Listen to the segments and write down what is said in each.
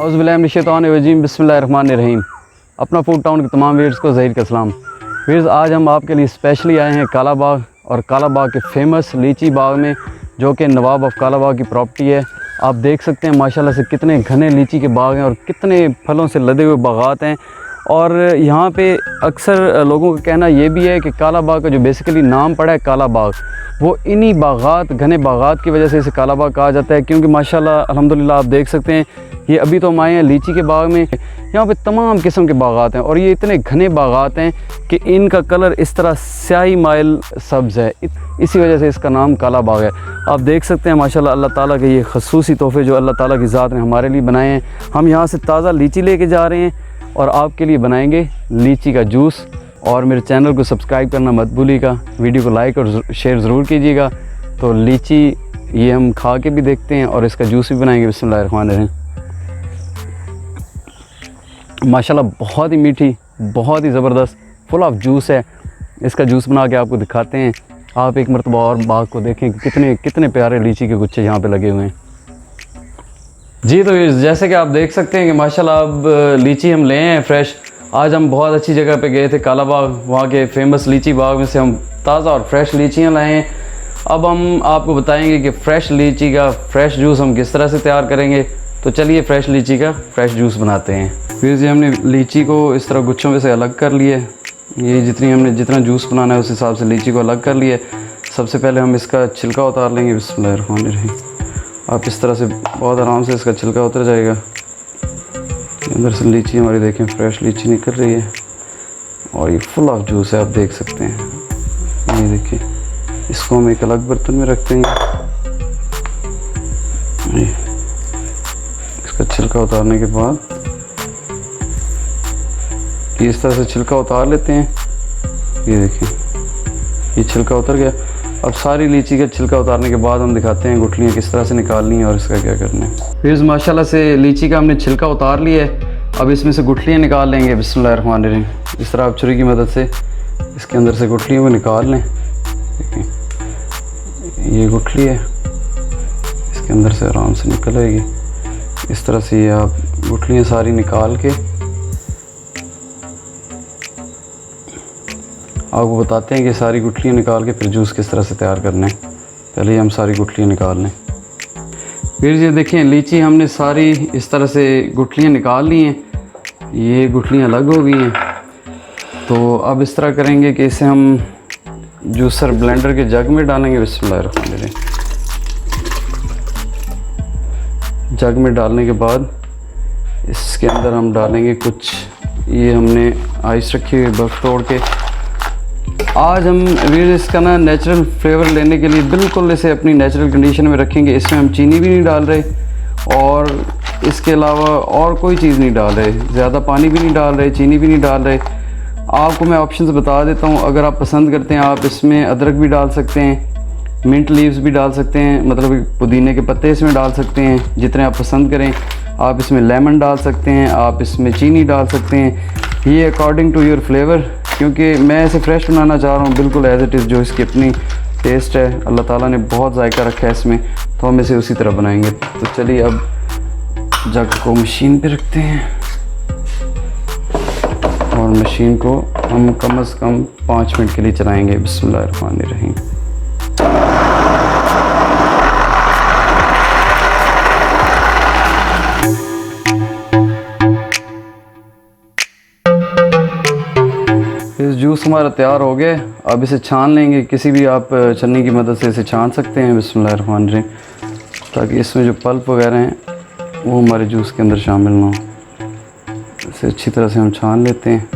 औज़ुबिल्लाहिमिनश्शैतानिर्रजीम बिस्मिल्लाहिर्रहमानिर्रहीम। अपना food town के तमाम व्यूअर्स को ज़हीर का सलाम। व्यूअर्स, आज हम आपके लिए स्पेशली आए हैं कालाबाग और कालाबाग के फेमस लीची बाग में, जो कि नवाब ऑफ कालाबाग की प्रॉपर्टी है। आप देख सकते हैं माशाल्लाह से कितने घने लीची के बाग हैं और कितने फलों से लदे हुए बागात हैं। और यहाँ पे अक्सर लोगों का कहना ये भी है कि कालाबाग का जो बेसिकली नाम पड़ा है कालाबाग, वो इन्हीं बागात, घने बागात की वजह से इसे कालाबाग कहा जाता है। क्योंकि माशाल्लाह अल्हम्दुलिल्लाह आप देख सकते हैं, ये अभी तो हम आए हैं लीची के बाग में, यहाँ पे तमाम किस्म के बागात हैं और ये इतने घने बागात हैं कि इनका कलर इस तरह स्याही माइल सब्ज़ है, इसी वजह से इसका नाम कालाबाग है। आप देख सकते हैं माशाल्लाह अल्लाह ताला के ये खसूसी तोहफ़े जो अल्लाह ताला की ज़ात ने हमारे लिए बनाए हैं। हम यहाँ से ताज़ा लीची लेके जा रहे हैं और आपके लिए बनाएंगे लीची का जूस। और मेरे चैनल को सब्सक्राइब करना मत भूलिएगा, वीडियो को लाइक और शेयर ज़रूर कीजिएगा। तो लीची ये हम खा के भी देखते हैं और इसका जूस भी बनाएंगे। बिस्मिल्लाहिर्रहमानिर्रहीम। माशाल्लाह बहुत ही मीठी, बहुत ही ज़बरदस्त, फुल ऑफ जूस है। इसका जूस बना के आपको दिखाते हैं। आप एक मरतबा और बाग को देखें कि कितने कितने प्यारे लीची के गुच्छे यहाँ पे लगे हुए हैं। जी, तो जैसे कि आप देख सकते हैं कि माशाल्लाह अब लीची हम ले हैं फ्रेश। आज हम बहुत अच्छी जगह पे गए थे कालाबाग, वहाँ के फेमस लीची बाग में से हम ताज़ा और फ्रेश लीचियाँ लाए हैं। अब हम आपको बताएंगे कि फ़्रेश लीची का फ्रेश जूस हम किस तरह से तैयार करेंगे। तो चलिए फ़्रेश लीची का फ्रेश जूस बनाते हैं। फिर जी हमने लीची को इस तरह गुच्छों में से अलग कर लिए। ये जितना जूस बनाना है उस हिसाब से लीची को अलग कर लिए। सबसे पहले हम इसका छिलका उतार लेंगे। बिस्मिल्लाहिर्रहमानिर्रहीम। आप इस तरह से बहुत आराम से इसका छिलका उतर जाएगा। अंदर से लीची हमारी देखें फ्रेश लीची निकल रही है और ये फुल ऑफ जूस है, आप देख सकते हैं। ये देखिए, इसको हम एक अलग बर्तन में रख देंगे। इसका छिलका उतारने के बाद ये इस तरह से छिलका उतार लेते हैं। ये देखिए, ये छिलका उतर गया। अब सारी लीची का छिलका उतारने के बाद हम दिखाते हैं गुठलियाँ किस तरह से निकालनी है और इसका क्या करना है। फिर माशाल्लाह से लीची का हमने छिलका उतार लिया है। अब इसमें से गुठलियाँ निकाल लेंगे। बिस्मिल्लाहिर्रहमानिर्रहीम। इस तरह आप छुरी की मदद से इसके अंदर से गुठलियों को निकाल लें। देखिए, ये गुठली है, इसके अंदर से आराम से निकल आएगी। इस तरह से ये आप गुठलियाँ सारी निकाल के आपको बताते हैं कि सारी गुठलियाँ निकाल के फिर जूस किस तरह से तैयार करना है। पहले हम सारी गुठलियाँ निकाल लें। फिर ये देखें, लीची हमने सारी इस तरह से गुठलियाँ निकाल ली हैं। ये गुठलियाँ अलग हो गई हैं। तो अब इस तरह करेंगे कि इसे हम जूसर ब्लेंडर के जग में डालेंगे। बिस्मिल्लाहिर्रहमानिर्रहीम। जग में डालने के बाद इसके अंदर हम डालेंगे कुछ, ये हमने आइस रखी हुई बर्फ़ तोड़ के। आज हम इसका ना नेचुरल फ्लेवर लेने के लिए बिल्कुल इसे अपनी नेचुरल कंडीशन में रखेंगे। इसमें हम चीनी भी नहीं डाल रहे और इसके अलावा और कोई चीज़ नहीं डाल रहे, ज़्यादा पानी भी नहीं डाल रहे, चीनी भी नहीं डाल रहे। आपको मैं ऑप्शंस बता देता हूँ, अगर आप पसंद करते हैं आप इसमें अदरक भी डाल सकते हैं, मिंट लीव्स भी डाल सकते हैं, मतलब पुदीने के पत्ते इसमें डाल सकते हैं, जितने आप पसंद करें। आप इसमें लेमन डाल सकते हैं, आप इसमें चीनी डाल सकते हैं, ये अकॉर्डिंग टू योर फ्लेवर। क्योंकि मैं इसे फ्रेश बनाना चाह रहा हूँ बिल्कुल एज़ इट इज़, जो इसकी अपनी टेस्ट है। अल्लाह ताला ने बहुत जायका रखा है इसमें, तो हम इसे उसी तरह बनाएंगे। तो चलिए अब जग को मशीन पे रखते हैं और मशीन को हम कम से कम 5 मिनट के लिए चलाएँगे। बिस्मिल्लाहिर्रहमानिर्रहीम। जूस हमारा तैयार हो गया। अब इसे छान लेंगे, किसी भी आप छन्नी की मदद से इसे छान सकते हैं। बिस्मिल्लाहिर्रहमानिर्रहीम। ताकि इसमें जो पल्प वगैरह हैं वो हमारे जूस के अंदर शामिल ना हो। इसे अच्छी तरह से हम छान लेते हैं।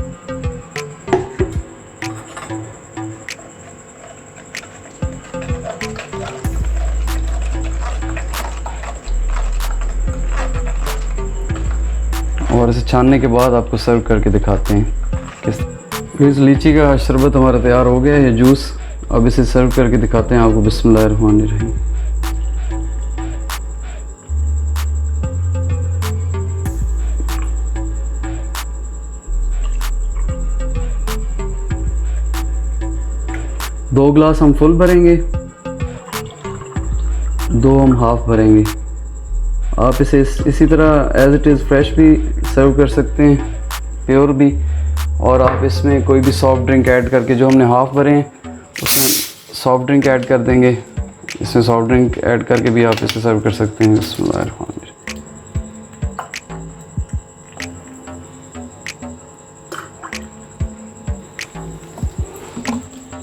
और इसे छानने के बाद आपको सर्व करके दिखाते हैं किस। इस लीची का शरबत हमारा तैयार हो गया है, जूस। अब इसे सर्व करके दिखाते हैं आपको। बिस्मिल्लाहिर्रहमानिर्रहीम। दो ग्लास हम फुल भरेंगे, 2 हम हाफ भरेंगे। आप इसे इसी तरह एज़ इट इज़ फ्रेश भी सर्व कर सकते हैं, प्योर भी। और आप इसमें कोई भी सॉफ्ट ड्रिंक ऐड करके, जो हमने हाफ़ भरे हैं उसमें सॉफ्ट ड्रिंक ऐड कर देंगे। इसमें सॉफ्ट ड्रिंक ऐड करके भी आप इसे सर्व कर सकते हैं। बिस्मिल्लाहिर्रहमानिर्रहीम।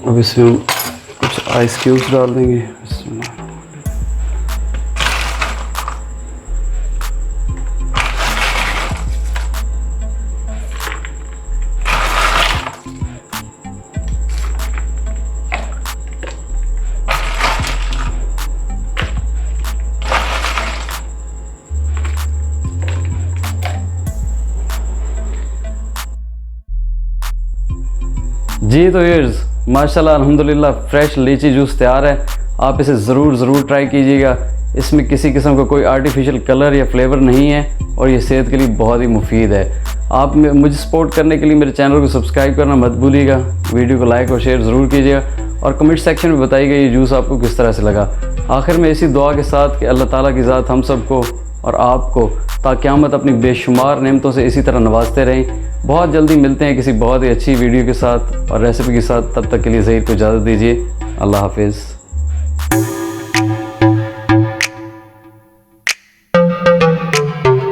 अब इसमें हम कुछ आइस क्यूब्स डाल देंगे। जी तो व्यूअर्स, माशाल्लाह अल्हम्दुलिल्लाह फ्रेश लीची जूस तैयार है। आप इसे ज़रूर ट्राई कीजिएगा। इसमें किसी किस्म का कोई आर्टिफिशियल कलर या फ्लेवर नहीं है और ये सेहत के लिए बहुत ही मुफीद है। आप मुझे सपोर्ट करने के लिए मेरे चैनल को सब्सक्राइब करना मत भूलिएगा। वीडियो को लाइक और शेयर ज़रूर कीजिएगा और कमेंट सेक्शन में बताइएगा ये जूस आपको किस तरह से लगा। आखिर में इसी दुआ के साथ कि अल्लाह ताला की ज़ात हम सबको और आपको ता क़यामत अपनी बेशुमार नेमतों से इसी तरह नवाजते रहें। बहुत जल्दी मिलते हैं किसी बहुत ही अच्छी वीडियो के साथ और रेसिपी के साथ। तब तक के लिए ज़हीर को इजाज़त दीजिए। अल्लाह हाफिज़।